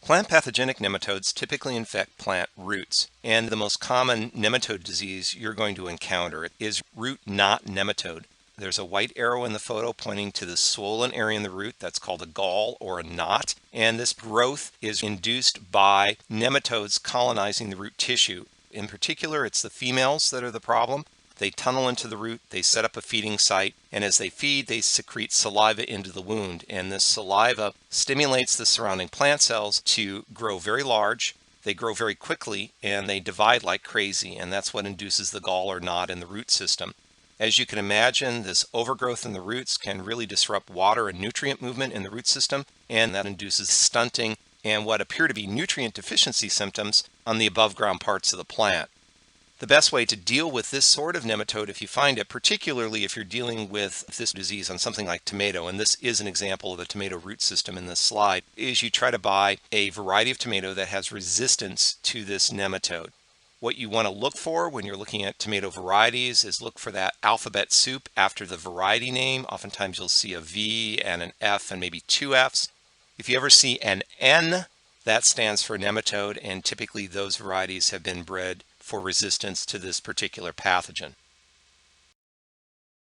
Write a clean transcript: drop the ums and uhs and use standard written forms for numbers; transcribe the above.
Plant pathogenic nematodes typically infect plant roots, and the most common nematode disease you're going to encounter is root knot nematode. There's a white arrow in the photo pointing to the swollen area in the root that's called a gall or a knot, and this growth is induced by nematodes colonizing the root tissue. In particular, it's the females that are the problem. They tunnel into the root, they set up a feeding site, and as they feed, they secrete saliva into the wound. And this saliva stimulates the surrounding plant cells to grow very large. They grow very quickly, and they divide like crazy, and that's what induces the gall or knot in the root system. As you can imagine, this overgrowth in the roots can really disrupt water and nutrient movement in the root system, and that induces stunting and what appear to be nutrient deficiency symptoms on the above ground parts of the plant. The best way to deal with this sort of nematode, if you find it, particularly if you're dealing with this disease on something like tomato, and this is an example of the tomato root system in this slide, is you try to buy a variety of tomato that has resistance to this nematode. What you want to look for when you're looking at tomato varieties is look for that alphabet soup after the variety name. Oftentimes you'll see a V and an F and maybe two Fs. If you ever see an N, that stands for nematode, and typically those varieties have been bred for resistance to this particular pathogen.